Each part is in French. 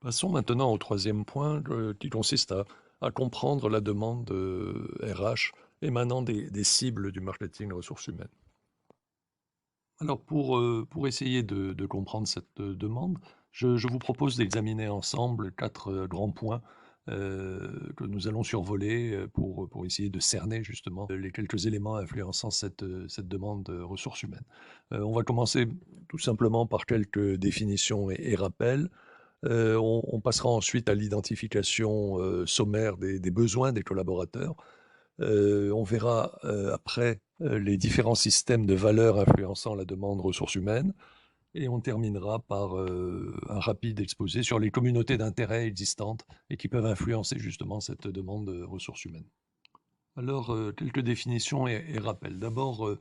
Passons maintenant au troisième point qui consiste à comprendre la demande RH émanant des cibles du marketing ressources humaines. Alors pour essayer de comprendre cette demande, je vous propose d'examiner ensemble quatre grands points que nous allons survoler pour essayer de cerner justement les quelques éléments influençant cette demande de ressources humaines. On va commencer tout simplement par quelques définitions et rappels. On passera ensuite à l'identification, sommaire des besoins des collaborateurs. On verra, après, les différents systèmes de valeurs influençant la demande ressources humaines et on terminera par, un rapide exposé sur les communautés d'intérêt existantes et qui peuvent influencer justement cette demande de ressources humaines. Alors, quelques définitions et rappels. D'abord,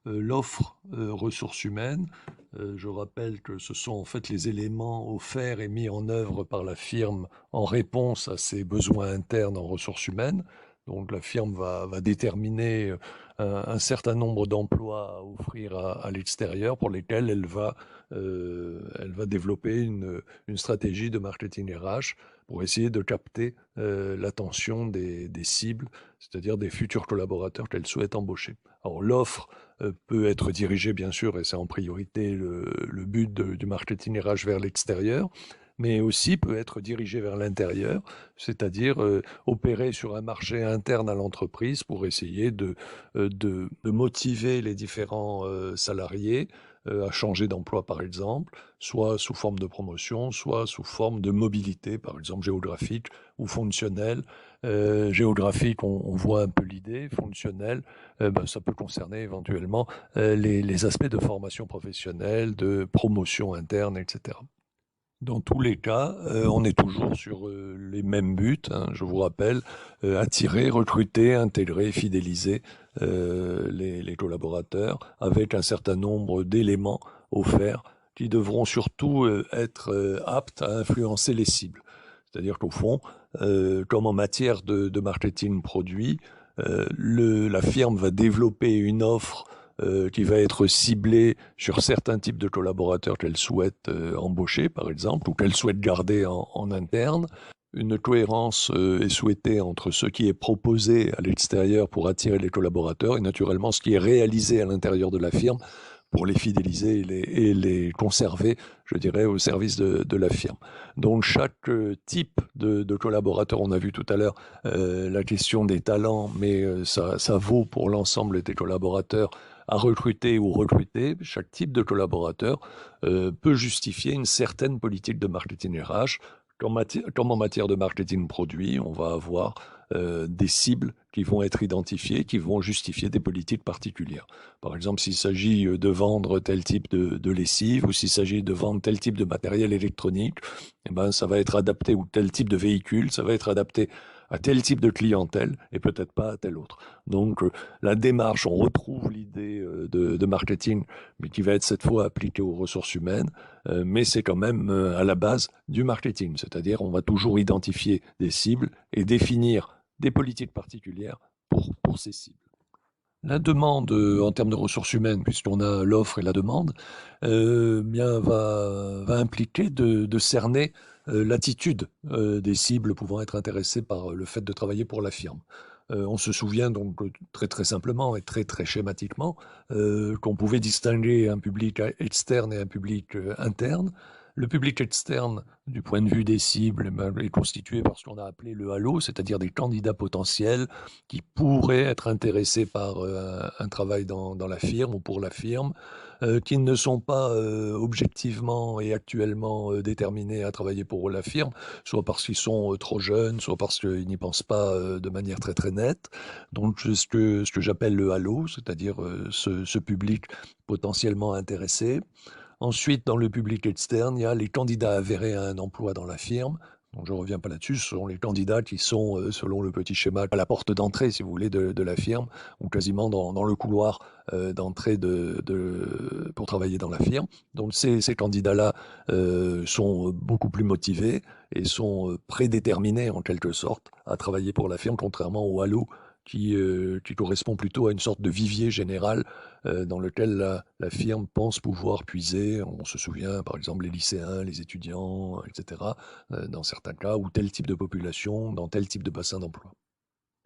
l'offre, ressources humaines. Je rappelle que ce sont en fait les éléments offerts et mis en œuvre par la firme en réponse à ses besoins internes en ressources humaines. Donc la firme va déterminer, un certain nombre d'emplois à offrir à l'extérieur pour lesquels elle va développer une stratégie de marketing RH pour essayer de capter, l'attention des cibles, c'est-à-dire des futurs collaborateurs qu'elle souhaite embaucher. Alors l'offre peut être dirigée, bien sûr, et c'est en priorité le but du marketing RH vers l'extérieur, mais aussi peut être dirigée vers l'intérieur, c'est-à-dire opérer sur un marché interne à l'entreprise pour essayer de motiver les différents salariés à changer d'emploi, par exemple, soit sous forme de promotion, soit sous forme de mobilité, par exemple géographique ou fonctionnelle. Géographique, on voit un peu l'idée. Fonctionnelle, ben, ça peut concerner éventuellement les aspects de formation professionnelle, de promotion interne, etc. Dans tous les cas, on est toujours sur les mêmes buts, hein, je vous rappelle, attirer, recruter, intégrer, fidéliser les collaborateurs avec un certain nombre d'éléments offerts qui devront surtout être aptes à influencer les cibles. C'est-à-dire qu'au fond, comme en matière de marketing produit, la firme va développer une offre qui va être ciblée sur certains types de collaborateurs qu'elle souhaite embaucher, par exemple, ou qu'elle souhaite garder en interne. Une cohérence est souhaitée entre ce qui est proposé à l'extérieur pour attirer les collaborateurs et naturellement ce qui est réalisé à l'intérieur de la firme pour les fidéliser et les conserver, je dirais, au service de la firme. Donc chaque type de collaborateur, on a vu tout à l'heure la question des talents, mais ça vaut pour l'ensemble des collaborateurs à recruter ou recruter. Chaque type de collaborateur peut justifier une certaine politique de marketing RH. Comme en matière de marketing produit, on va avoir des cibles qui vont être identifiées, qui vont justifier des politiques particulières. Par exemple, s'il s'agit de vendre tel type de lessive ou s'il s'agit de vendre tel type de matériel électronique, eh ben, ça va être adapté, ou tel type de véhicule, ça va être adapté à tel type de clientèle et peut-être pas à tel autre. Donc la démarche, on retrouve l'idée de marketing, mais qui va être cette fois appliquée aux ressources humaines, mais c'est quand même à la base du marketing, c'est-à-dire on va toujours identifier des cibles et définir des politiques particulières pour ces cibles. La demande, en termes de ressources humaines, puisqu'on a l'offre et la demande, bien va impliquer de cerner, l'attitude, des cibles pouvant être intéressées par le fait de travailler pour la firme. On se souvient donc, très, très simplement et très, très schématiquement, qu'on pouvait distinguer un public externe et un public, interne. Le public externe, du point de vue des cibles, eh ben, est constitué par ce qu'on a appelé le halo, c'est-à-dire des candidats potentiels qui pourraient être intéressés par un travail dans la firme ou pour la firme, qui ne sont pas objectivement et actuellement déterminés à travailler pour la firme, soit parce qu'ils sont trop jeunes, soit parce qu'ils n'y pensent pas de manière très très nette. Donc ce que j'appelle le halo, c'est-à-dire ce public potentiellement intéressé. Ensuite, dans le public externe, il y a les candidats avérés à un emploi dans la firme. Donc je ne reviens pas là-dessus, ce sont les candidats qui sont, selon le petit schéma, à la porte d'entrée, si vous voulez, de la firme, ou quasiment dans le couloir d'entrée pour travailler dans la firme. Donc ces candidats-là sont beaucoup plus motivés et sont prédéterminés, en quelque sorte, à travailler pour la firme, contrairement au halo qui correspond plutôt à une sorte de vivier général dans lequel la firme pense pouvoir puiser. On se souvient, par exemple, les lycéens, les étudiants, etc., dans certains cas, ou tel type de population, dans tel type de bassin d'emploi.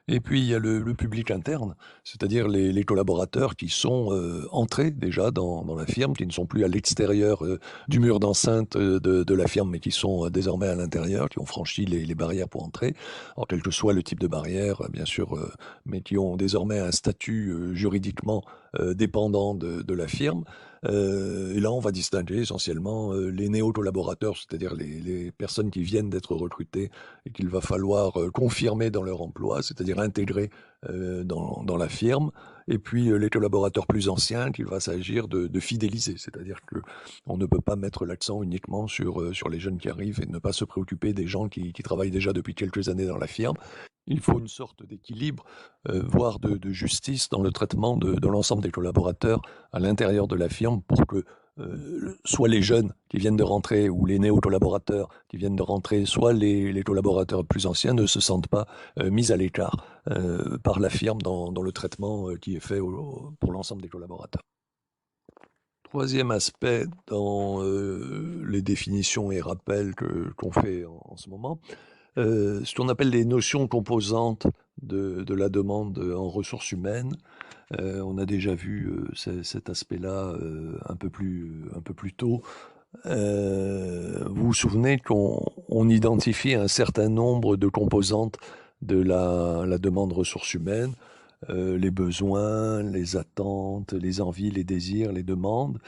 Et puis il y a le public interne, c'est-à-dire les collaborateurs qui sont, entrés déjà dans la firme, qui ne sont plus à l'extérieur, du mur d'enceinte, de la firme, mais qui sont, désormais à l'intérieur, qui ont franchi les barrières pour entrer. Alors quel que soit le type de barrière, bien sûr, mais qui ont désormais un statut, juridiquement, dépendant de la firme. Et là, on va distinguer essentiellement, les néo-collaborateurs, c'est-à-dire les personnes qui viennent d'être recrutées et qu'il va falloir, confirmer dans leur emploi, c'est-à-dire intégrer, dans la firme, et puis, les collaborateurs plus anciens qu'il va s'agir de fidéliser. C'est-à-dire qu'on ne peut pas mettre l'accent uniquement sur les jeunes qui arrivent et ne pas se préoccuper des gens qui travaillent déjà depuis quelques années dans la firme. Il faut une sorte d'équilibre, voire de justice dans le traitement de l'ensemble des collaborateurs à l'intérieur de la firme pour que, soit les jeunes qui viennent de rentrer ou les néo-collaborateurs qui viennent de rentrer, soit les collaborateurs plus anciens ne se sentent pas, mis à l'écart, par la firme dans le traitement, qui est fait pour l'ensemble des collaborateurs. Troisième aspect dans, les définitions et rappels qu'on fait en ce moment, ce qu'on appelle les notions composantes de la demande, en ressources humaines. On a déjà vu, cet aspect-là, un peu plus tôt. Vous vous souvenez qu'on identifie un certain nombre de composantes de la demande ressources humaines, les besoins, les attentes, les envies, les désirs, les demandes.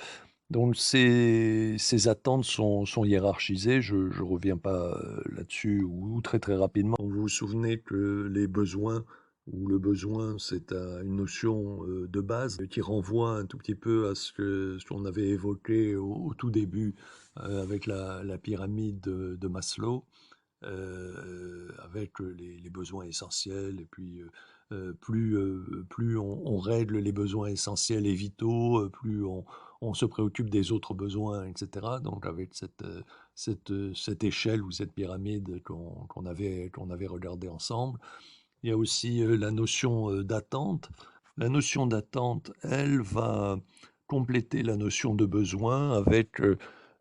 Donc ces attentes sont hiérarchisées, je ne reviens pas, là-dessus ou très, très rapidement. Vous vous souvenez que les besoins ou le besoin, c'est une notion, de base, qui renvoie un tout petit peu à ce qu'on avait évoqué au tout début, avec la pyramide de Maslow, avec, les besoins essentiels et puis, plus on règle les besoins essentiels et vitaux, plus on se préoccupe des autres besoins, et cetera. Donc avec cette échelle ou cette pyramide qu'on avait regardée ensemble. Il y a aussi, la notion, d'attente. La notion d'attente, elle, va compléter la notion de besoin avec,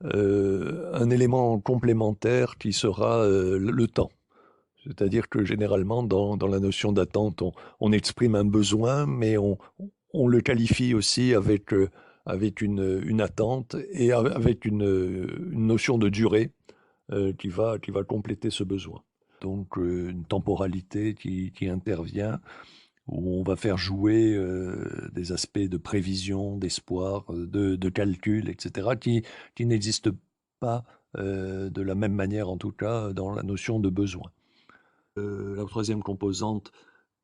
un élément complémentaire qui sera, le temps. C'est-à-dire que généralement dans la notion d'attente, on exprime un besoin, mais on le qualifie aussi avec une attente et avec une notion de durée, qui va compléter ce besoin. Donc, une temporalité qui intervient, où on va faire jouer, des aspects de prévision, d'espoir, de calcul, et cetera, qui n'existent pas, de la même manière, en tout cas, dans la notion de besoin. La troisième composante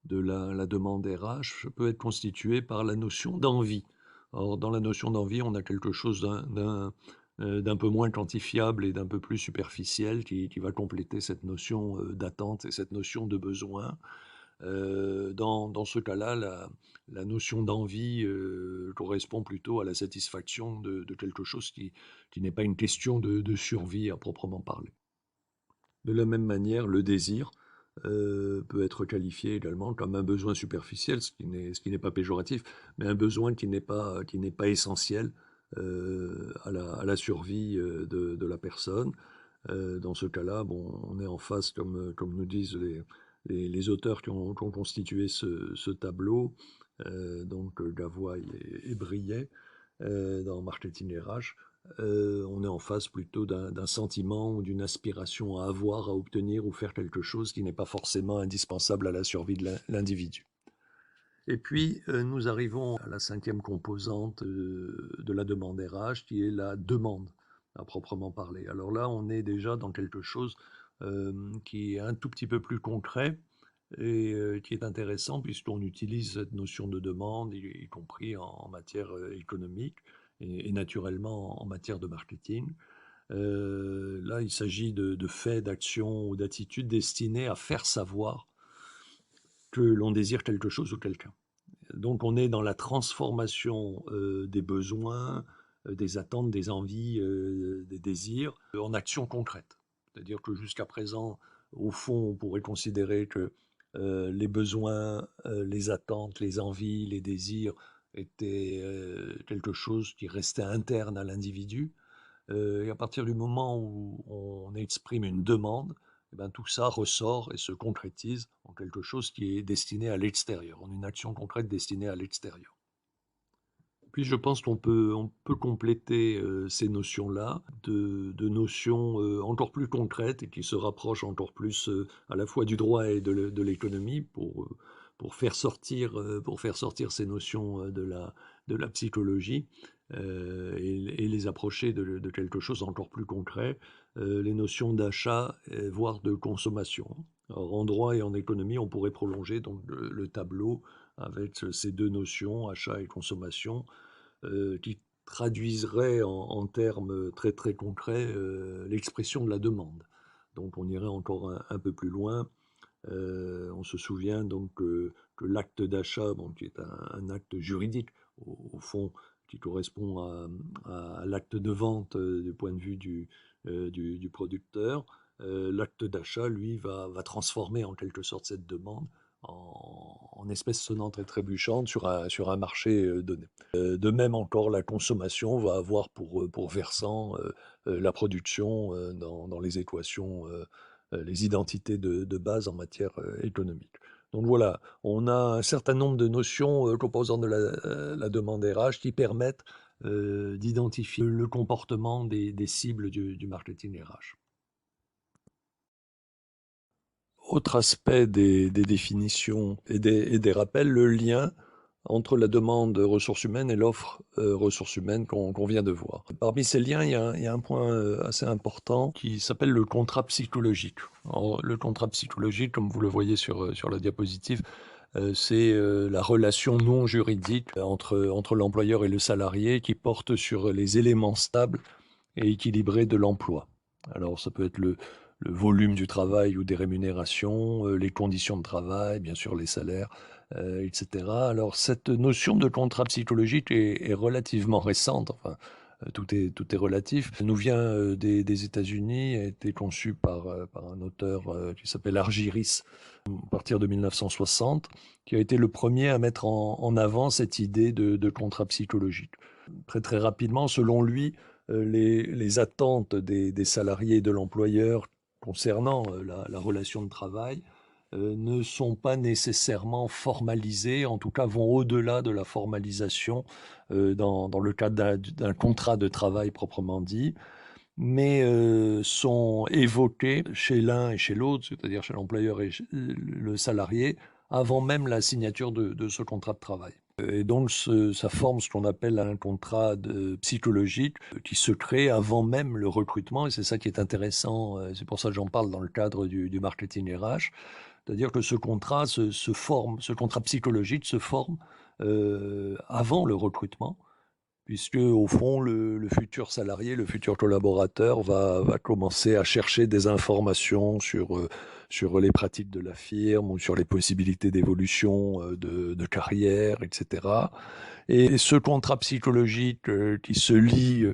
de la demande RH peut être constituée par la notion d'envie. Or, dans la notion d'envie, on a quelque chose d'un peu moins quantifiable et d'un peu plus superficiel qui va compléter cette notion, d'attente et cette notion de besoin. Dans ce cas-là, la notion d'envie, correspond plutôt à la satisfaction de quelque chose qui n'est pas une question de survie à proprement parler. De la même manière, le désir, peut être qualifié également comme un besoin superficiel, ce qui n'est pas péjoratif, mais un besoin qui n'est pas essentiel, à la survie, de la personne. Dans ce cas-là, bon, on est en face, comme nous disent les auteurs qui ont constitué ce tableau, donc Gavois et Briet, dans Marketing RH, on est en face plutôt d'un sentiment ou d'une aspiration à avoir, à obtenir ou faire quelque chose qui n'est pas forcément indispensable à la survie de l'individu. Et puis, nous arrivons à la cinquième composante, de la demande RH, qui est la demande, à proprement parler. Alors là, on est déjà dans quelque chose, qui est un tout petit peu plus concret et qui est intéressant puisqu'on utilise cette notion de demande, y compris en matière, économique et naturellement en matière de marketing. Là, il s'agit de faits, d'actions ou d'attitudes destinées à faire savoir que l'on désire quelque chose ou quelqu'un. Donc on est dans la transformation, des besoins, des attentes, des envies, des désirs, en actions concrètes. C'est-à-dire que jusqu'à présent, au fond, on pourrait considérer que les besoins, les attentes, les envies, les désirs étaient quelque chose qui restait interne à l'individu. Et à partir du moment où on exprime une demande, eh ben, tout ça ressort et se concrétise en quelque chose qui est destiné à l'extérieur, en une action concrète destinée à l'extérieur. Puis je pense qu'on peut compléter ces notions-là de notions encore plus concrètes et qui se rapprochent encore plus à la fois du droit et de l'économie pour faire sortir ces notions de la psychologie et les approcher de quelque chose d'encore plus concret, les notions d'achat, voire de consommation. Alors, en droit et en économie, on pourrait prolonger donc le tableau avec ces deux notions, achat et consommation, qui traduirait en termes très très concrets l'expression de la demande. Donc on irait encore un peu plus loin. On se souvient donc que l'acte d'achat, bon, qui est un acte juridique au fond, qui correspond à l'acte de vente du point de vue du producteur, l'acte d'achat, lui, va transformer en quelque sorte cette demande en espèces sonnantes et trébuchantes sur un marché donné. De même encore, la consommation va avoir pour versant la production dans les équations, les identités de base en matière économique. Donc voilà, on a un certain nombre de notions composant de la demande RH qui permettent d'identifier le comportement des cibles du marketing RH. Autre aspect des définitions et des rappels, le lien entre la demande ressources humaines et l'offre ressources humaines qu'on vient de voir. Parmi ces liens, il y a un point assez important qui s'appelle le contrat psychologique. Alors, le contrat psychologique, comme vous le voyez sur la diapositive, c'est la relation non juridique entre l'employeur et le salarié qui porte sur les éléments stables et équilibrés de l'emploi. Alors ça peut être le volume du travail ou des rémunérations, les conditions de travail, bien sûr les salaires, etc. Alors cette notion de contrat psychologique est relativement récente, enfin tout est relatif. Elle nous vient des États-Unis, a été conçue par un auteur qui s'appelle Argyris à partir de 1960, qui a été le premier à mettre en avant cette idée de contrat psychologique. Très très rapidement, selon lui, les attentes des salariés et de l'employeur concernant la relation de travail ne sont pas nécessairement formalisées, en tout cas vont au-delà de la formalisation dans le cadre d'un contrat de travail proprement dit, mais sont évoquées chez l'un et chez l'autre, c'est-à-dire chez l'employeur et le salarié, avant même la signature de ce contrat de travail. Et donc, ça forme ce qu'on appelle un contrat psychologique qui se crée avant même le recrutement, et c'est ça qui est intéressant, c'est pour ça que j'en parle dans le cadre du marketing RH, c'est-à-dire que ce contrat se forme, ce contrat psychologique se forme avant le recrutement, puisque au fond, le futur salarié, le futur collaborateur va commencer à chercher des informations sur les pratiques de la firme ou sur les possibilités d'évolution de carrière, etc. Et ce contrat psychologique qui se lie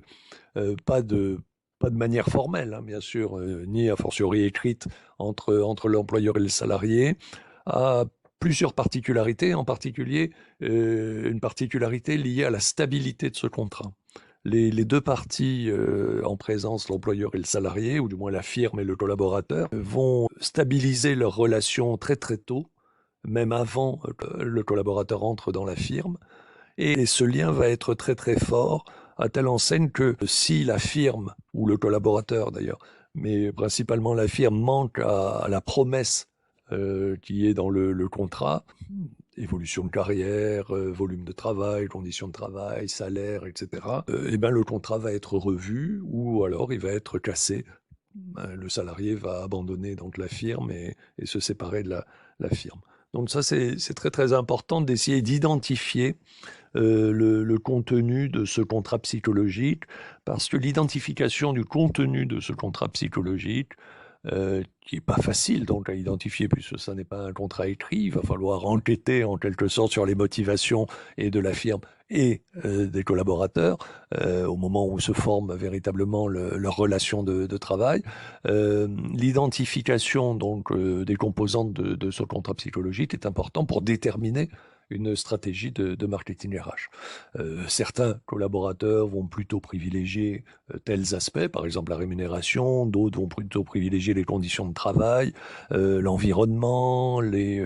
pas de manière formelle, hein, bien sûr, ni a fortiori écrite entre l'employeur et le salarié, a plusieurs particularités, en particulier une particularité liée à la stabilité de ce contrat. Les deux parties en présence, l'employeur et le salarié, ou du moins la firme et le collaborateur, vont stabiliser leur relation très très tôt, même avant que le collaborateur entre dans la firme. Et ce lien va être très très fort, à telle enseigne que si la firme, ou le collaborateur d'ailleurs, mais principalement la firme, manque à la promesse qui est dans le contrat, évolution de carrière, volume de travail, conditions de travail, salaire, etc., et ben le contrat va être revu ou alors il va être cassé. Le salarié va abandonner donc la firme et se séparer de la firme. Donc ça, c'est très très important d'essayer d'identifier le contenu de ce contrat psychologique, parce que l'identification du contenu de ce contrat psychologique qui n'est pas facile donc à identifier puisque ça n'est pas un contrat écrit. Il va falloir enquêter en quelque sorte sur les motivations et de la firme et des collaborateurs au moment où se forme véritablement leur relation de travail. L'identification donc des composantes de ce contrat psychologique est important pour déterminer une stratégie de marketing RH. Certains collaborateurs vont plutôt privilégier tels aspects, par exemple la rémunération, d'autres vont plutôt privilégier les conditions de travail, l'environnement, les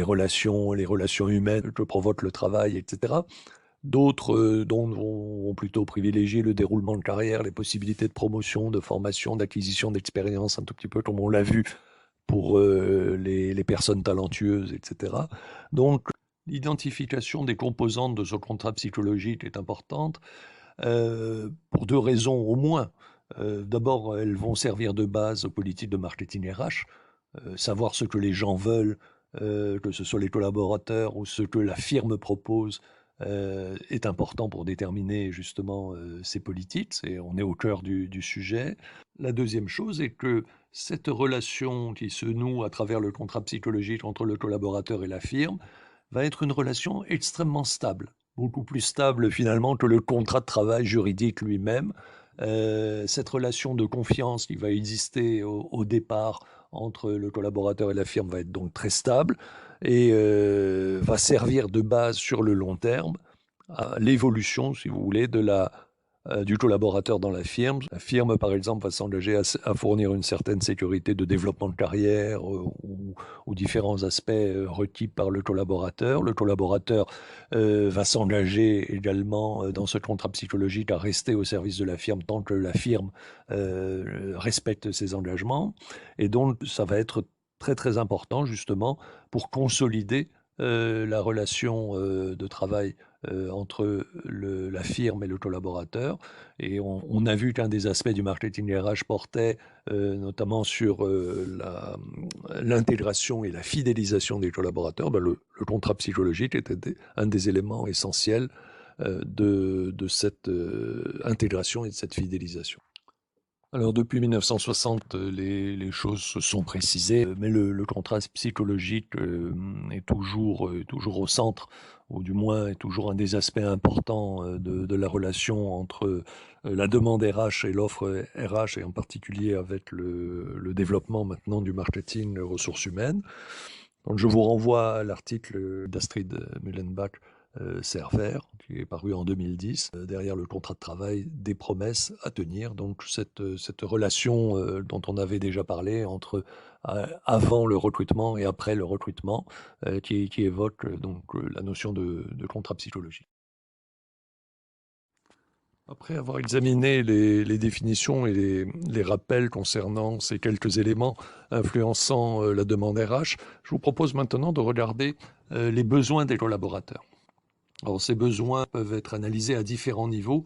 relations humaines que provoque le travail, etc. D'autres vont plutôt privilégier le déroulement de carrière, les possibilités de promotion, de formation, d'acquisition d'expérience, un tout petit peu comme on l'a vu pour les personnes talentueuses, etc. Donc, l'identification des composantes de ce contrat psychologique est importante pour deux raisons au moins. D'abord, elles vont servir de base aux politiques de marketing RH, savoir ce que les gens veulent, que ce soit les collaborateurs ou ce que la firme propose, est important pour déterminer justement ces politiques. On est au cœur du sujet. La deuxième chose est que cette relation qui se noue à travers le contrat psychologique entre le collaborateur et la firme va être une relation extrêmement stable, beaucoup plus stable finalement que le contrat de travail juridique lui-même. Cette relation de confiance qui va exister au départ entre le collaborateur et la firme va être donc très stable et va servir de base sur le long terme à l'évolution, si vous voulez, du collaborateur dans la firme. La firme, par exemple, va s'engager à fournir une certaine sécurité de développement de carrière ou différents aspects requis par le collaborateur. Le collaborateur va s'engager également dans ce contrat psychologique à rester au service de la firme tant que la firme respecte ses engagements. Et donc, ça va être très très important justement pour consolider la relation de travail entre la firme et le collaborateur. Et on a vu qu'un des aspects du marketing RH portait notamment sur l'intégration et la fidélisation des collaborateurs. Ben, le contrat psychologique était un des éléments essentiels de cette intégration et de cette fidélisation. Alors depuis 1960, les choses se sont précisées, mais le contrat psychologique est toujours au centre, ou du moins est toujours un des aspects importants de la relation entre la demande RH et l'offre RH, et en particulier avec le développement maintenant du marketing ressources humaines. Donc je vous renvoie à l'article d'Astrid Mullenbach, Server, qui est paru en 2010, derrière le contrat de travail, des promesses à tenir. Donc cette relation dont on avait déjà parlé entre avant le recrutement et après le recrutement, qui évoque donc la notion de contrat psychologique. Après avoir examiné les définitions et les rappels concernant ces quelques éléments influençant la demande RH, je vous propose maintenant de regarder les besoins des collaborateurs. Alors, ces besoins peuvent être analysés à différents niveaux.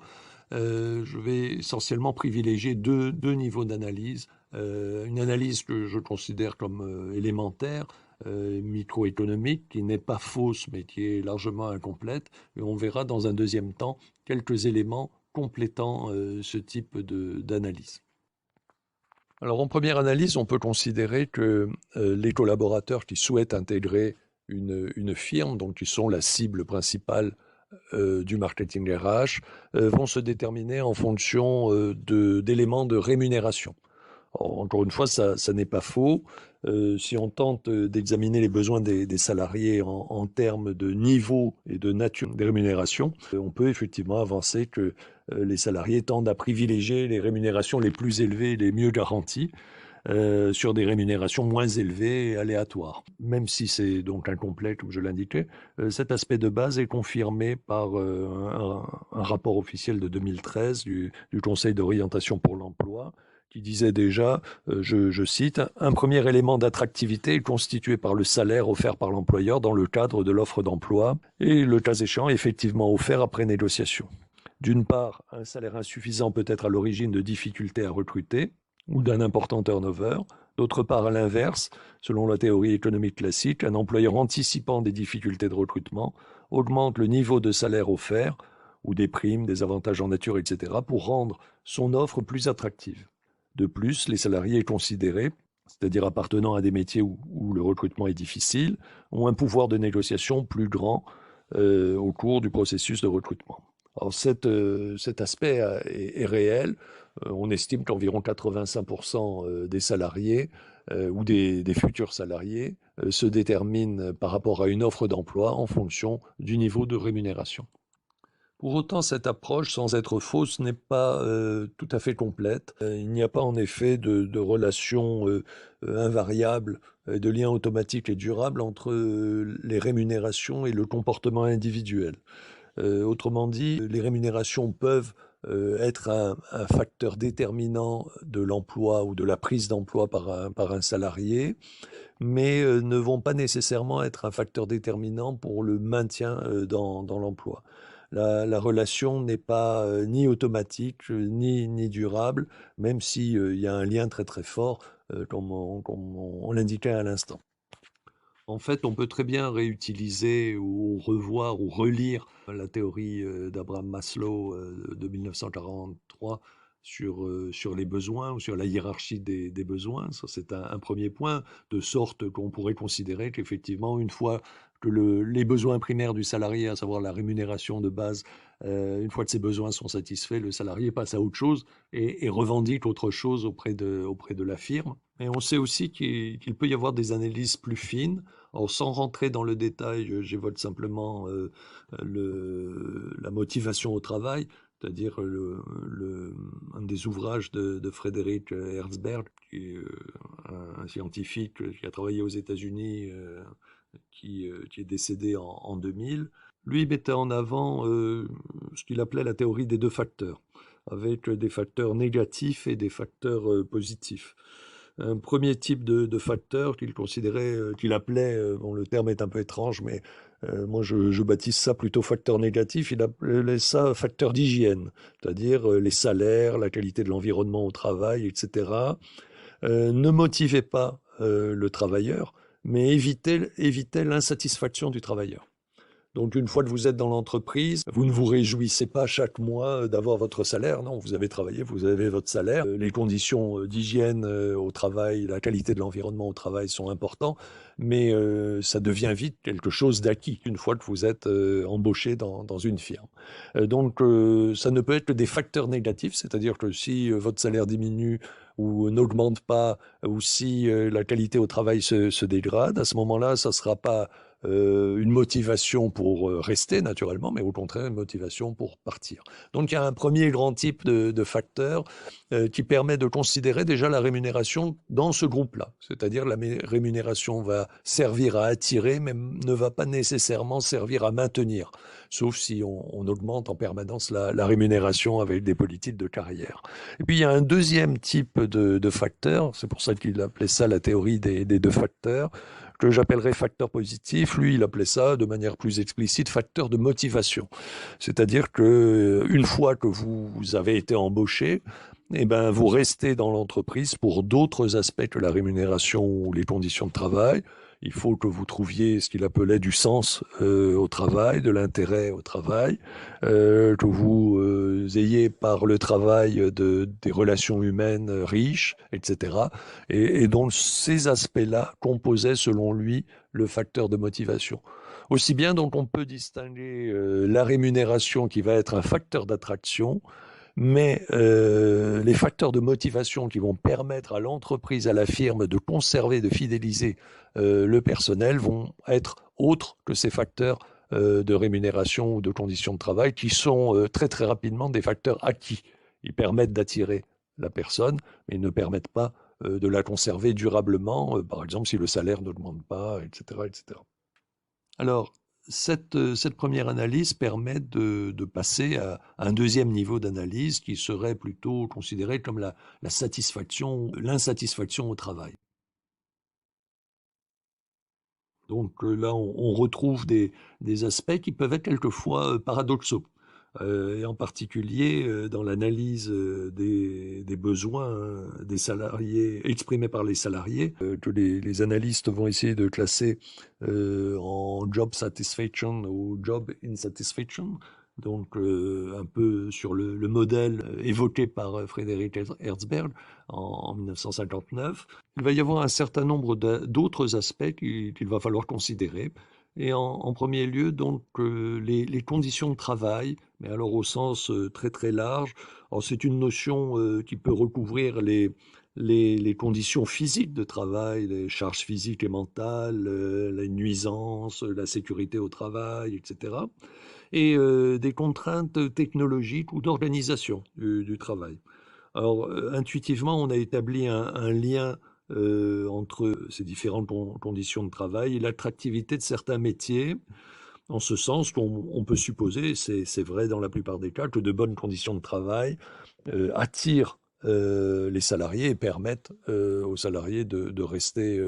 Je vais essentiellement privilégier deux niveaux d'analyse. Une analyse que je considère comme élémentaire, microéconomique, qui n'est pas fausse, mais qui est largement incomplète. Et on verra dans un deuxième temps quelques éléments complétant ce type d'analyse. Alors, en première analyse, on peut considérer que les collaborateurs qui souhaitent intégrer une firme, donc qui sont la cible principale du marketing RH, vont se déterminer en fonction d'éléments de rémunération. Encore une fois, ça n'est pas faux. Si on tente d'examiner les besoins des salariés en termes de niveau et de nature des rémunérations, on peut effectivement avancer que les salariés tendent à privilégier les rémunérations les plus élevées et les mieux garanties sur des rémunérations moins élevées et aléatoires. Même si c'est donc incomplet, comme je l'indiquais, cet aspect de base est confirmé par un rapport officiel de 2013 du Conseil d'orientation pour l'emploi, qui disait déjà, je cite, « Un premier élément d'attractivité est constitué par le salaire offert par l'employeur dans le cadre de l'offre d'emploi et, le cas échéant, effectivement offert après négociation. D'une part, un salaire insuffisant peut être à l'origine de difficultés à recruter ou d'un important turnover. D'autre part, à l'inverse, selon la théorie économique classique, un employeur anticipant des difficultés de recrutement augmente le niveau de salaire offert ou des primes, des avantages en nature, etc., pour rendre son offre plus attractive. De plus, les salariés considérés, c'est-à-dire appartenant à des métiers où le recrutement est difficile, ont un pouvoir de négociation plus grand au cours du processus de recrutement. Alors cet aspect est réel. On estime qu'environ 85% des salariés ou des futurs salariés se déterminent par rapport à une offre d'emploi en fonction du niveau de rémunération. Pour autant, cette approche, sans être fausse, n'est pas tout à fait complète. Il n'y a pas en effet de relation invariable, de lien automatique et durable entre les rémunérations et le comportement individuel. Autrement dit, les rémunérations peuvent être un facteur déterminant de l'emploi ou de la prise d'emploi par un salarié, mais ne vont pas nécessairement être un facteur déterminant pour le maintien dans l'emploi. La relation n'est pas ni automatique ni durable, même s'il y a un lien très très fort, comme on l'indiquait à l'instant. En fait, on peut très bien réutiliser ou revoir ou relire la théorie d'Abraham Maslow de 1943 sur les besoins ou sur la hiérarchie des besoins. Ça, c'est un premier point, de sorte qu'on pourrait considérer qu'effectivement, une fois que les besoins primaires du salarié, à savoir la rémunération de base, une fois que ces besoins sont satisfaits, le salarié passe à autre chose et revendique autre chose auprès de la firme. Et on sait aussi qu'il peut y avoir des analyses plus fines. Alors, sans rentrer dans le détail, j'évoque simplement la motivation au travail, c'est-à-dire un des ouvrages de Frédéric Herzberg, qui est un scientifique qui a travaillé aux États-Unis, qui est décédé en 2000. Lui mettait en avant ce qu'il appelait la théorie des deux facteurs, avec des facteurs négatifs et des facteurs positifs. Un premier type de facteur qu'il considérait, qu'il appelait, bon, le terme est un peu étrange, mais moi je baptise ça plutôt facteur négatif, il appelait ça facteur d'hygiène, c'est-à-dire les salaires, la qualité de l'environnement au travail, etc. Ne motivait pas le travailleur, mais évitait l'insatisfaction du travailleur. Donc une fois que vous êtes dans l'entreprise, vous ne vous réjouissez pas chaque mois d'avoir votre salaire. Non, vous avez travaillé, vous avez votre salaire. Les conditions d'hygiène au travail, la qualité de l'environnement au travail sont importants, mais ça devient vite quelque chose d'acquis une fois que vous êtes embauché dans une firme. Donc ça ne peut être que des facteurs négatifs, c'est-à-dire que si votre salaire diminue ou n'augmente pas, ou si la qualité au travail se dégrade, à ce moment-là, ça ne sera pas une motivation pour rester naturellement, mais au contraire une motivation pour partir. Donc il y a un premier grand type de facteur qui permet de considérer déjà la rémunération dans ce groupe-là. C'est-à-dire la rémunération va servir à attirer, mais ne va pas nécessairement servir à maintenir, sauf si on augmente en permanence la rémunération avec des politiques de carrière. Et puis il y a un deuxième type de facteur, c'est pour ça qu'il appelait ça la théorie des deux facteurs, que j'appellerais facteur positif. Lui, il appelait ça de manière plus explicite facteur de motivation. C'est-à-dire que une fois que vous avez été embauché, eh ben, vous restez dans l'entreprise pour d'autres aspects que la rémunération ou les conditions de travail. Il faut que vous trouviez ce qu'il appelait du sens au travail, de l'intérêt au travail, que vous ayez par le travail des relations humaines riches, etc. Et donc ces aspects-là composaient selon lui le facteur de motivation. Aussi bien donc on peut distinguer la rémunération qui va être un facteur d'attraction, mais les facteurs de motivation qui vont permettre à l'entreprise, à la firme de conserver, de fidéliser le personnel vont être autres que ces facteurs de rémunération ou de conditions de travail qui sont très très rapidement des facteurs acquis. Ils permettent d'attirer la personne, mais ils ne permettent pas de la conserver durablement, par exemple si le salaire n'augmente pas, etc., etc. Alors, cette première analyse permet de passer à un deuxième niveau d'analyse qui serait plutôt considéré comme la satisfaction, l'insatisfaction au travail. Donc là, on retrouve des aspects qui peuvent être quelquefois paradoxaux. Et en particulier dans l'analyse des besoins des salariés exprimés par les salariés, que les analystes vont essayer de classer en job satisfaction ou job insatisfaction. donc un peu sur le modèle évoqué par Frédéric Herzberg en 1959. Il va y avoir un certain nombre d'autres aspects qu'il va falloir considérer. Et en premier lieu, donc, les conditions de travail, mais alors au sens très très large. Alors, c'est une notion qui peut recouvrir les conditions physiques de travail, les charges physiques et mentales, la nuisance, la sécurité au travail, etc. Et des contraintes technologiques ou d'organisation du travail. Alors, intuitivement, on a établi un lien entre ces différentes conditions de travail et l'attractivité de certains métiers, en ce sens qu'on peut supposer, c'est vrai dans la plupart des cas, que de bonnes conditions de travail attirent les salariés et permettent aux salariés de rester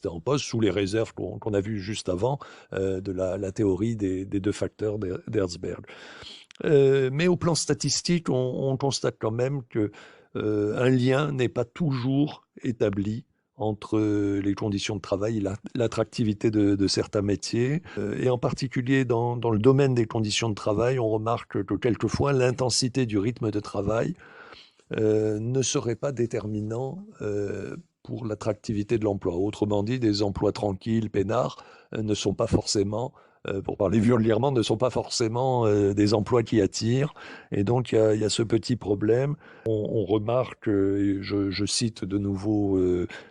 en poste sous les réserves qu'on a vues juste avant de la théorie des deux facteurs d'Herzberg. Mais au plan statistique, on constate quand même que un lien n'est pas toujours établi entre les conditions de travail et l'attractivité de certains métiers. Et en particulier dans le domaine des conditions de travail, on remarque que quelquefois l'intensité du rythme de travail ne serait pas déterminant pour l'attractivité de l'emploi. Autrement dit, des emplois tranquilles, peinards, ne sont pas forcément, pour parler vulgairement, ne sont pas forcément des emplois qui attirent. Et donc, il y a ce petit problème. On remarque, je cite de nouveau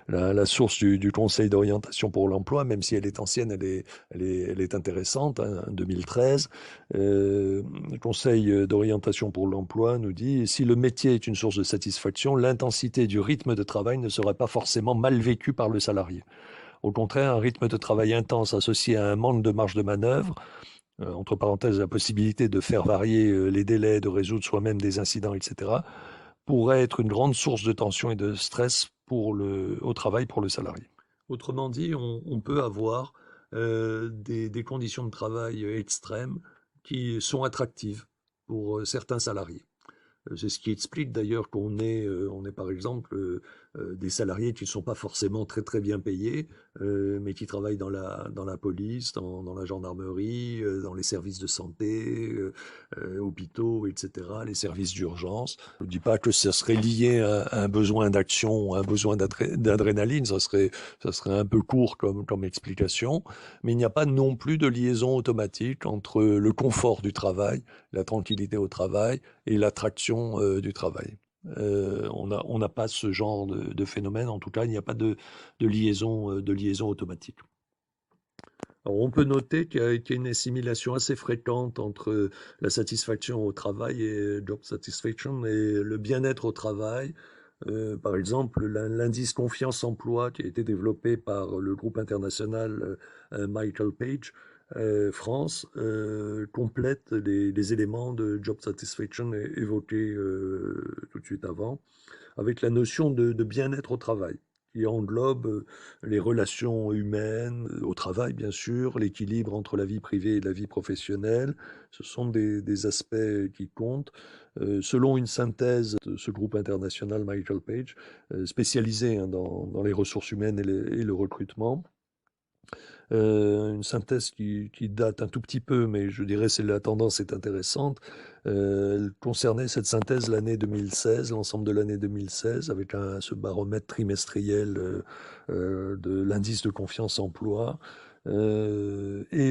la source du Conseil d'orientation pour l'emploi, même si elle est ancienne, elle est intéressante, hein, 2013. Le Conseil d'orientation pour l'emploi nous dit: si le métier est une source de satisfaction, l'intensité du rythme de travail ne serait pas forcément mal vécue par le salarié. Au contraire, un rythme de travail intense associé à un manque de marge de manœuvre, entre parenthèses la possibilité de faire varier les délais, de résoudre soi-même des incidents, etc., pourrait être une grande source de tension et de stress au travail pour le salarié. Autrement dit, on peut avoir des conditions de travail extrêmes qui sont attractives pour certains salariés. C'est ce qui explique d'ailleurs on est par exemple des salariés qui ne sont pas forcément très très bien payés, mais qui travaillent dans la police, dans la gendarmerie, dans les services de santé, hôpitaux, etc., les services d'urgence. Je ne dis pas que ce serait lié à un besoin d'action, à un besoin d'adrénaline, ça serait un peu court comme explication, mais il n'y a pas non plus de liaison automatique entre le confort du travail, la tranquillité au travail et l'attraction du travail. On n'a pas ce genre de phénomène, en tout cas, il n'y a pas de liaison automatique. Alors, on peut noter qu'il y a une assimilation assez fréquente entre la satisfaction au travail et job satisfaction et le bien-être au travail. Par exemple, l'indice confiance emploi qui a été développé par le groupe international Michael Page France complète les éléments de job satisfaction évoqués tout de suite avant, avec la notion de bien-être au travail, qui englobe les relations humaines, au travail bien sûr, l'équilibre entre la vie privée et la vie professionnelle. Ce sont des aspects qui comptent. Selon une synthèse de ce groupe international Michael Page, spécialisé hein, dans les ressources humaines et le recrutement, une synthèse qui date un tout petit peu, mais je dirais que la tendance est intéressante. Elle concernait cette synthèse l'année 2016, l'ensemble de l'année 2016, avec ce baromètre trimestriel de l'indice de confiance emploi. Et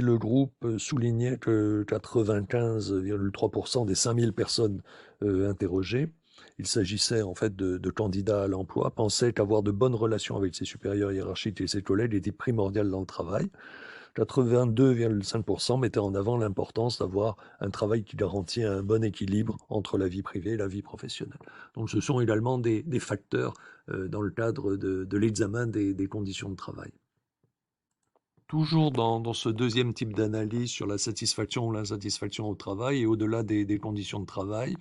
le groupe soulignait que 95,3% des 5000 personnes interrogées, il s'agissait en fait de candidats à l'emploi, pensaient qu'avoir de bonnes relations avec ses supérieurs hiérarchiques et ses collègues était primordial dans le travail. 82,5% mettaient en avant l'importance d'avoir un travail qui garantit un bon équilibre entre la vie privée et la vie professionnelle. Donc ce sont également des facteurs dans le cadre de l'examen des conditions de travail. Toujours dans ce deuxième type d'analyse sur la satisfaction ou l'insatisfaction au travail et au-delà des conditions de travail,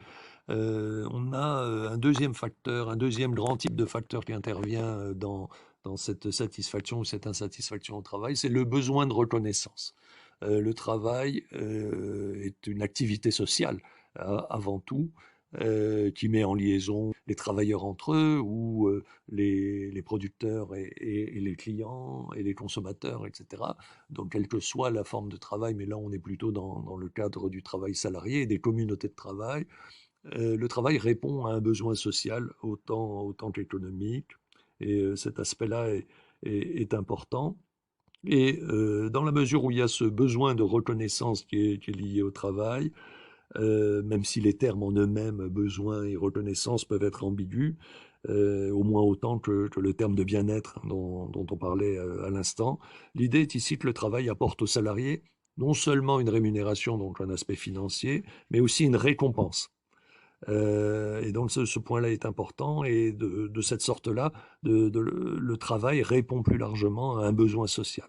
on a un deuxième facteur, un deuxième grand type de facteur qui intervient dans cette satisfaction ou cette insatisfaction au travail, c'est le besoin de reconnaissance. Le travail est une activité sociale avant tout. qui met en liaison les travailleurs entre eux ou les producteurs et les clients et les consommateurs, etc. Donc, quelle que soit la forme de travail, mais là, on est plutôt dans le cadre du travail salarié et des communautés de travail. Le travail répond à un besoin social autant qu'économique, et cet aspect-là est important. Et dans la mesure où il y a ce besoin de reconnaissance qui est lié au travail, même si les termes en eux-mêmes, besoin et reconnaissance, peuvent être ambigus, au moins autant que le terme de bien-être dont on parlait à l'instant, l'idée est ici que le travail apporte aux salariés non seulement une rémunération, donc un aspect financier, mais aussi une récompense. Et donc ce point-là est important, et de cette sorte-là, le travail répond plus largement à un besoin social.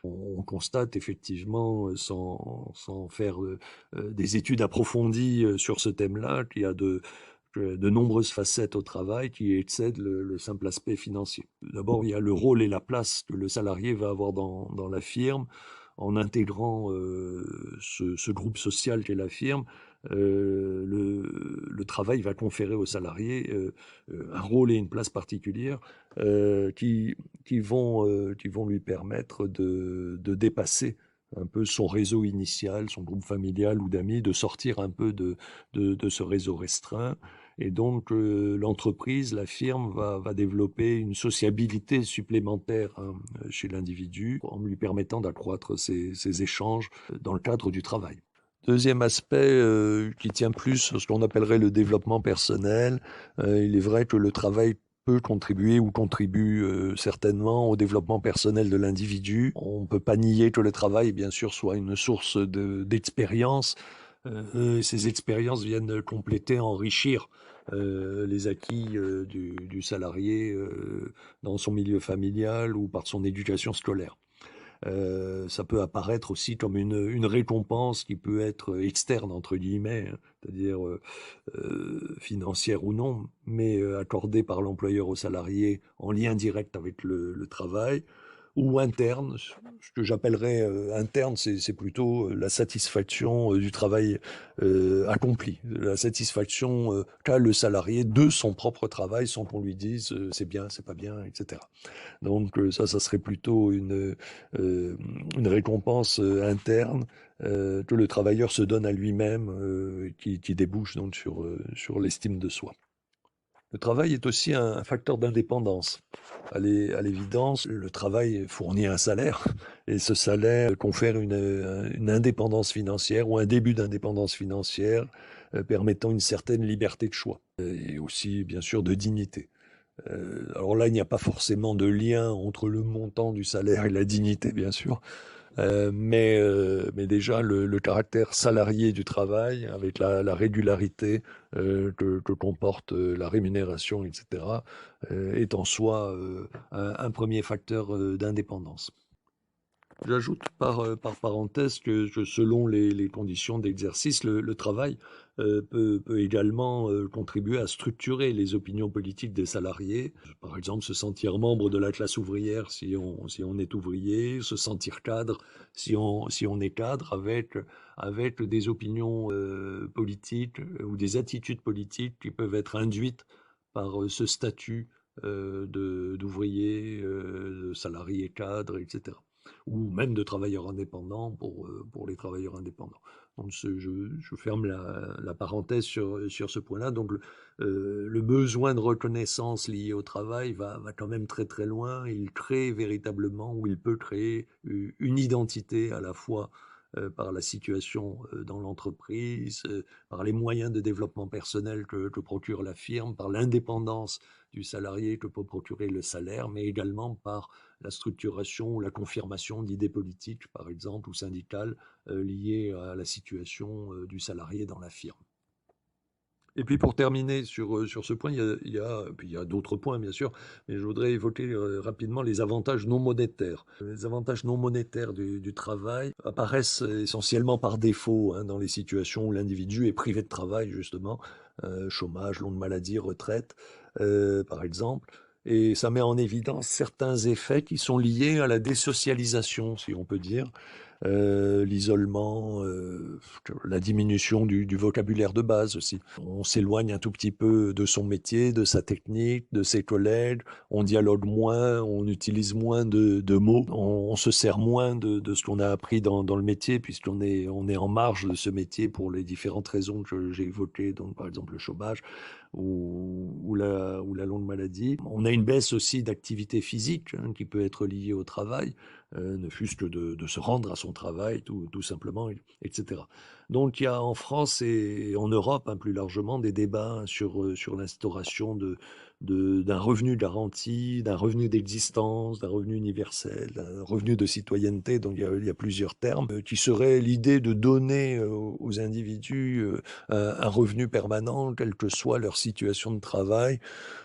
On constate effectivement, sans faire des études approfondies sur ce thème-là, qu'il y a de nombreuses facettes au travail qui excèdent le simple aspect financier. D'abord, il y a le rôle et la place que le salarié va avoir dans la firme en intégrant ce groupe social qu'est la firme. Le travail va conférer aux salariés un rôle et une place particulière qui vont lui permettre de dépasser un peu son réseau initial, son groupe familial ou d'amis, de sortir un peu de ce réseau restreint. Et donc, l'entreprise, la firme, va développer une sociabilité supplémentaire, hein, chez l'individu, en lui permettant d'accroître ses échanges dans le cadre du travail. Deuxième aspect qui tient plus à ce qu'on appellerait le développement personnel, il est vrai que le travail peut contribuer ou contribue certainement au développement personnel de l'individu. On ne peut pas nier que le travail, bien sûr, soit une source d'expérience. Ces expériences viennent compléter, enrichir les acquis du salarié dans son milieu familial ou par son éducation scolaire. Ça peut apparaître aussi comme une récompense qui peut être externe, entre guillemets, hein, c'est-à-dire financière ou non, mais accordée par l'employeur au salarié en lien direct avec le travail, ou interne. Ce que j'appellerais interne, c'est plutôt la satisfaction du travail accompli, la satisfaction qu'a le salarié de son propre travail sans qu'on lui dise c'est bien, c'est pas bien, etc. Donc ça serait plutôt une récompense interne que le travailleur se donne à lui-même, qui débouche donc sur l'estime de soi. Le travail est aussi un facteur d'indépendance. À l'évidence, le travail fournit un salaire, et ce salaire confère une indépendance financière ou un début d'indépendance financière permettant une certaine liberté de choix et aussi, bien sûr, de dignité. Alors là, il n'y a pas forcément de lien entre le montant du salaire et la dignité, bien sûr, mais déjà le caractère salarié du travail, avec la régularité que comporte la rémunération, etc., est en soi un premier facteur d'indépendance. J'ajoute par parenthèse que selon les conditions d'exercice, le travail peut également contribuer à structurer les opinions politiques des salariés. Par exemple, se sentir membre de la classe ouvrière si on est ouvrier, se sentir cadre si on est cadre, avec des opinions politiques ou des attitudes politiques qui peuvent être induites par ce statut d'ouvrier, de salarié cadre, etc., ou même de travailleurs indépendants pour les travailleurs indépendants. Donc je ferme la parenthèse sur ce point-là. Donc le besoin de reconnaissance lié au travail va quand même très très loin. Il crée véritablement, ou il peut créer une identité à la fois par la situation dans l'entreprise, par les moyens de développement personnel que procure la firme, par l'indépendance du salarié que peut procurer le salaire, mais également par la structuration ou la confirmation d'idées politiques, par exemple, ou syndicales, liées à la situation du salarié dans la firme. Et puis pour terminer sur ce point, puis il y a d'autres points bien sûr, mais je voudrais évoquer rapidement les avantages non monétaires. Les avantages non monétaires du travail apparaissent essentiellement par défaut, hein, dans les situations où l'individu est privé de travail, justement, chômage, longue maladie, retraite, par exemple. Et ça met en évidence certains effets qui sont liés à la désocialisation, si on peut dire, l'isolement, la diminution du vocabulaire de base aussi. On s'éloigne un tout petit peu de son métier, de sa technique, de ses collègues, on dialogue moins, on utilise moins de mots, on se sert moins de ce qu'on a appris dans le métier, puisqu'on est en marge de ce métier pour les différentes raisons que j'ai évoquées, donc par exemple le chômage ou la longue maladie. On a une baisse aussi d'activité physique hein, qui peut être liée au travail, ne fût-ce que de se rendre à son travail, tout simplement, etc. Donc il y a en France et en Europe hein, plus largement des débats sur l'instauration d'un revenu garanti, d'un revenu d'existence, d'un revenu universel, d'un revenu de citoyenneté, donc il y a plusieurs termes, qui serait l'idée de donner aux individus un revenu permanent, quelle que soit leur situation de travail.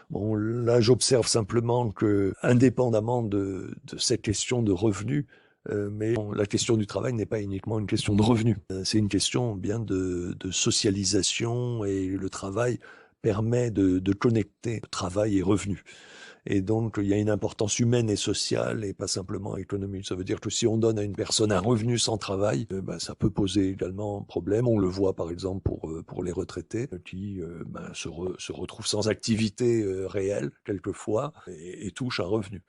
Bon, là, j'observe simplement que, indépendamment de cette question de revenu, mais bon, la question du travail n'est pas uniquement une question de revenu. C'est une question bien de socialisation et le travail permet de connecter travail et revenu. Et donc, il y a une importance humaine et sociale et pas simplement économique. Ça veut dire que si on donne à une personne un revenu sans travail, ben, ça peut poser également problème. On le voit par exemple pour les retraités qui ben, se retrouvent sans activité réelle quelquefois et touchent un revenu.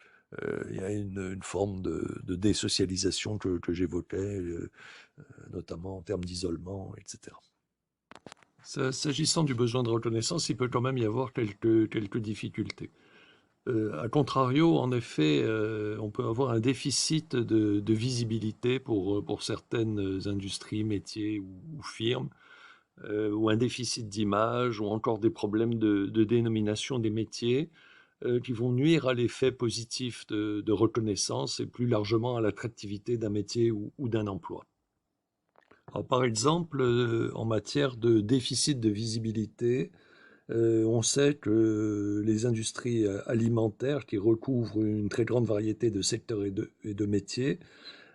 Il y a une forme de désocialisation que j'évoquais, notamment en termes d'isolement, etc. S'agissant du besoin de reconnaissance, il peut quand même y avoir quelques difficultés. A contrario, en effet, on peut avoir un déficit de visibilité pour certaines industries, métiers ou firmes, ou un déficit d'image, ou encore des problèmes de dénomination des métiers, qui vont nuire à l'effet positif de reconnaissance et plus largement à l'attractivité d'un métier ou d'un emploi. Alors, par exemple, en matière de déficit de visibilité, on sait que les industries alimentaires qui recouvrent une très grande variété de secteurs et de métiers,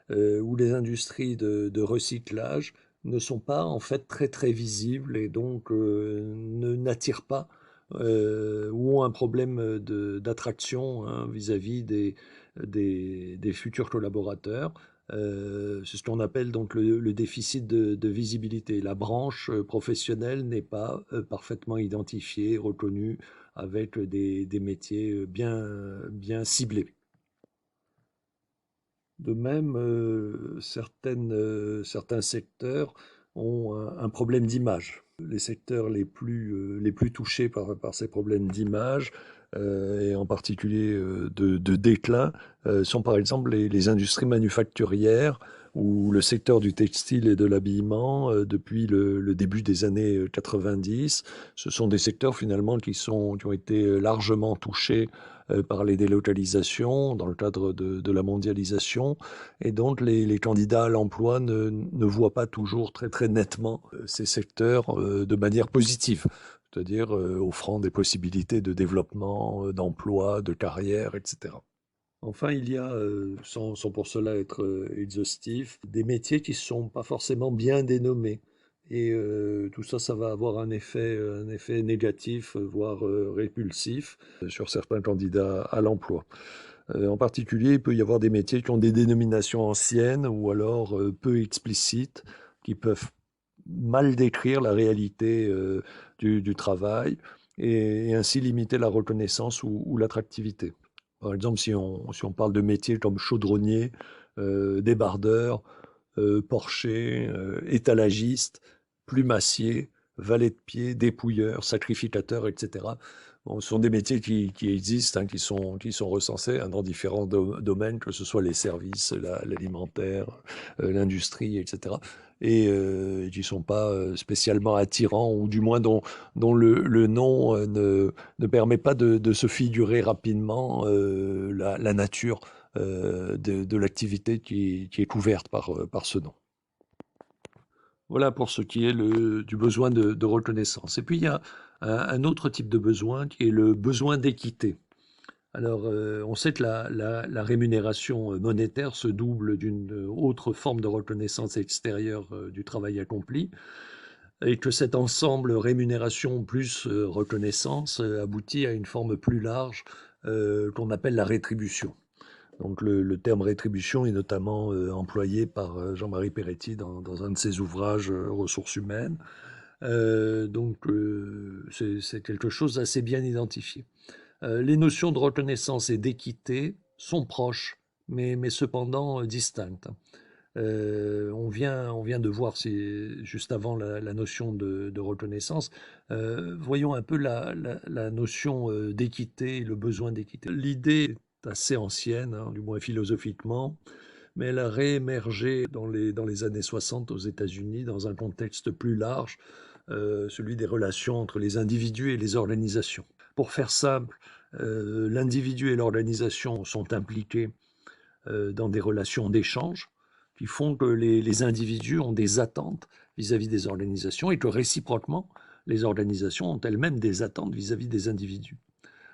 ou les industries de recyclage ne sont pas en fait très très visibles et donc n'attirent pas ou ont un problème d'attraction hein, vis-à-vis des futurs collaborateurs. C'est ce qu'on appelle donc le déficit de visibilité. La branche professionnelle n'est pas parfaitement identifiée, reconnue, avec des métiers bien ciblés. De même, certains secteurs ont un problème d'image. Les secteurs les plus touchés par ces problèmes d'image, et en particulier de déclin, sont par exemple les industries manufacturières ou le secteur du textile et de l'habillement depuis le début des années 90. Ce sont des secteurs finalement qui ont été largement touchés par les délocalisations dans le cadre de la mondialisation. Et donc, les candidats à l'emploi ne voient pas toujours très, très nettement ces secteurs de manière positive, c'est-à-dire offrant des possibilités de développement, d'emploi, de carrière, etc. Enfin, il y a, sans pour cela être exhaustif, des métiers qui ne sont pas forcément bien dénommés. Et tout ça, ça va avoir un effet négatif, voire répulsif, sur certains candidats à l'emploi. En particulier, il peut y avoir des métiers qui ont des dénominations anciennes ou alors peu explicites, qui peuvent mal décrire la réalité du travail et ainsi limiter la reconnaissance ou l'attractivité. Par exemple, si on parle de métiers comme chaudronnier, débardeur, porcher, étalagiste, plumassier, valet de pied, dépouilleur, sacrificateur, etc. Bon, ce sont des métiers qui existent, hein, qui sont recensés hein, dans différents domaines, que ce soit les services, l'alimentaire, l'industrie, etc. Et qui ne sont pas spécialement attirants, ou du moins dont le nom ne permet pas de se figurer rapidement la nature de l'activité qui est couverte par ce nom. Voilà pour ce qui est du besoin de reconnaissance. Et puis il y a un autre type de besoin qui est le besoin d'équité. Alors, on sait que la rémunération monétaire se double d'une autre forme de reconnaissance extérieure du travail accompli, et que cet ensemble rémunération plus reconnaissance aboutit à une forme plus large qu'on appelle la rétribution. Donc le terme rétribution est notamment employé par Jean-Marie Peretti dans un de ses ouvrages Ressources humaines. C'est quelque chose d'assez bien identifié. Les notions de reconnaissance et d'équité sont proches, mais cependant distinctes. On vient de voir juste avant la notion de reconnaissance. Voyons un peu la notion d'équité et le besoin d'équité. L'idée est assez ancienne, hein, du moins philosophiquement, mais elle a réémergé dans les années 60 aux États-Unis dans un contexte plus large, celui des relations entre les individus et les organisations. Pour faire simple, l'individu et l'organisation sont impliqués dans des relations d'échange qui font que les individus ont des attentes vis-à-vis des organisations et que réciproquement, les organisations ont elles-mêmes des attentes vis-à-vis des individus.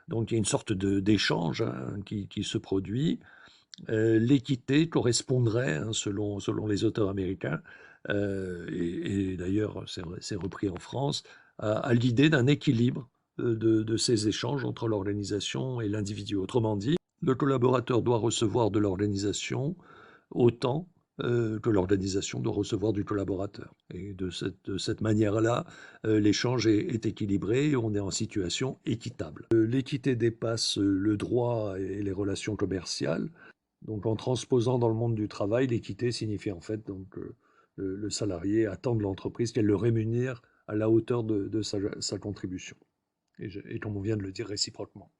Donc il y a une sorte d'échange hein, qui se produit. L'équité correspondrait, hein, selon les auteurs américains, et d'ailleurs c'est repris en France, à l'idée d'un équilibre de ces échanges entre l'organisation et l'individu. Autrement dit, le collaborateur doit recevoir de l'organisation autant que l'organisation doit recevoir du collaborateur. Et de cette manière-là, l'échange est équilibré et on est en situation équitable. L'équité dépasse le droit et les relations commerciales. Donc en transposant dans le monde du travail, l'équité signifie en fait donc le salarié attend de l'entreprise qu'elle le rémunère à la hauteur de sa contribution. Et comme on vient de le dire réciproquement.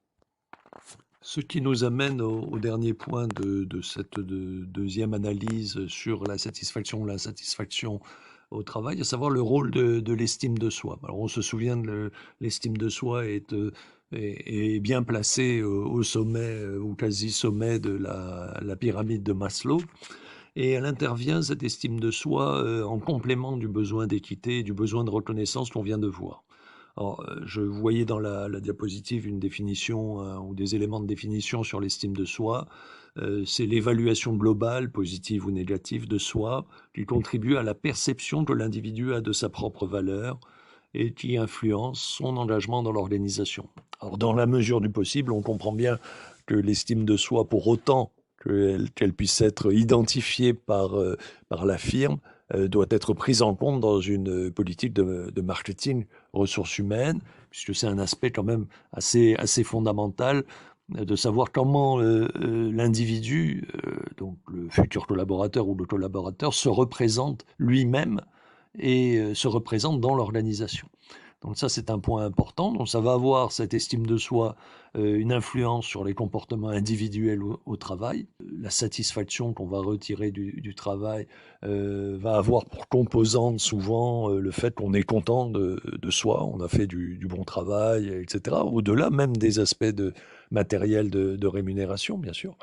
Ce qui nous amène au dernier point de cette deuxième analyse sur la satisfaction ou l'insatisfaction au travail, à savoir le rôle de l'estime de soi. Alors on se souvient de l'estime de soi est bien placée au sommet, au quasi-sommet de la pyramide de Maslow. Et elle intervient, cette estime de soi, en complément du besoin d'équité et du besoin de reconnaissance qu'on vient de voir. Alors, je voyais dans la diapositive une définition ou des éléments de définition sur l'estime de soi. C'est l'évaluation globale, positive ou négative, de soi, qui contribue à la perception que l'individu a de sa propre valeur et qui influence son engagement dans l'organisation. Alors, dans la mesure du possible, on comprend bien que l'estime de soi, pour autant qu'elle puisse être identifiée par la firme, doit être prise en compte dans une politique de marketing ressources humaines, puisque c'est un aspect quand même assez fondamental de savoir comment l'individu, donc le futur collaborateur ou le collaborateur, se représente lui-même et se représente dans l'organisation. Donc ça, c'est un point important. Donc ça va avoir, cette estime de soi, une influence sur les comportements individuels au travail. La satisfaction qu'on va retirer du travail va avoir pour composante souvent le fait qu'on est content de soi, on a fait du bon travail, etc. Au-delà même des aspects matériels de rémunération, bien sûr.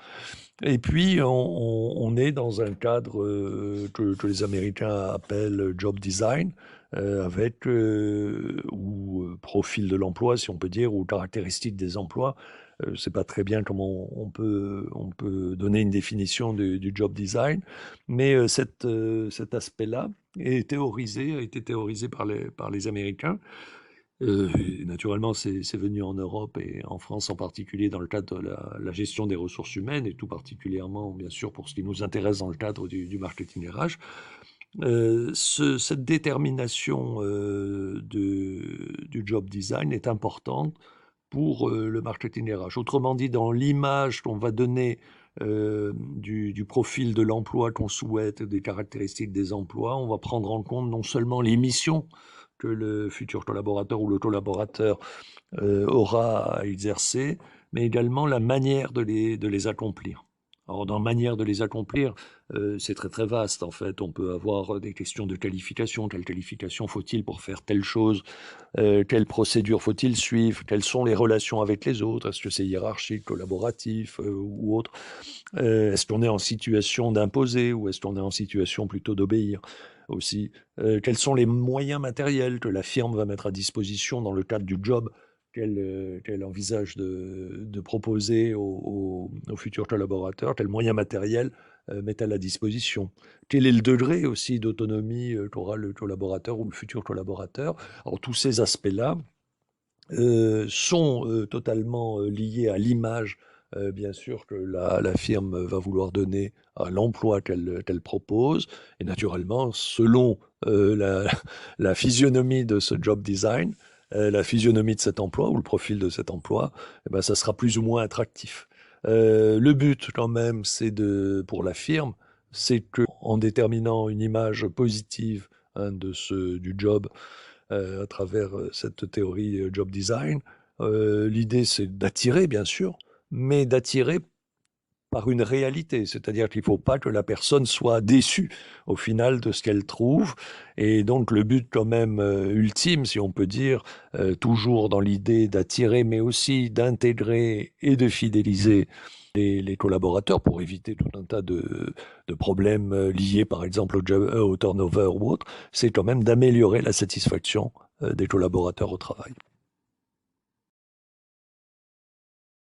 Et puis, on est dans un cadre que les Américains appellent job design, avec, ou profil de l'emploi, si on peut dire, ou caractéristiques des emplois. Je ne sais pas très bien comment on peut donner une définition du job design, mais cet aspect-là a été théorisé par les Américains. Et naturellement, c'est venu en Europe et en France en particulier dans le cadre de la gestion des ressources humaines et tout particulièrement, bien sûr, pour ce qui nous intéresse dans le cadre du marketing RH. Cette détermination du job design est importante pour le marketing RH. Autrement dit, dans l'image qu'on va donner du profil de l'emploi qu'on souhaite, des caractéristiques des emplois, on va prendre en compte non seulement les missions que le futur collaborateur ou le collaborateur aura à exercer, mais également la manière de les accomplir. Alors, dans la manière de les accomplir, c'est très très vaste en fait. On peut avoir des questions de qualification. Quelle qualification faut-il pour faire telle chose? Quelle procédure faut-il suivre? Quelles sont les relations avec les autres? Est-ce que c'est hiérarchique, collaboratif ou autre? Est-ce qu'on est en situation d'imposer ou est-ce qu'on est en situation plutôt d'obéir aussi? Quels sont les moyens matériels que la firme va mettre à disposition dans le cadre du job qu'elle envisage de proposer aux futurs collaborateurs? Quels moyens matériels met-elle à disposition? Quel est le degré aussi d'autonomie qu'aura le collaborateur ou le futur collaborateur? Alors tous ces aspects-là sont totalement liés à l'image bien sûr que la firme va vouloir donner à l'emploi qu'elle propose et naturellement selon, la la physionomie de ce job design, la physionomie de cet emploi ou le profil de cet emploi, et ben, ça sera plus ou moins attractif. Le but quand même, c'est de pour la firme, c'est qu'en déterminant une image positive, hein, du job, à travers, cette théorie, job design, l'idée c'est d'attirer bien sûr, mais d'attirer par une réalité. C'est-à-dire qu'il ne faut pas que la personne soit déçue au final de ce qu'elle trouve. Et donc le but quand même ultime, si on peut dire, toujours dans l'idée d'attirer, mais aussi d'intégrer et de fidéliser les collaborateurs pour éviter tout un tas de problèmes liés par exemple au turnover ou autre, c'est quand même d'améliorer la satisfaction des collaborateurs au travail.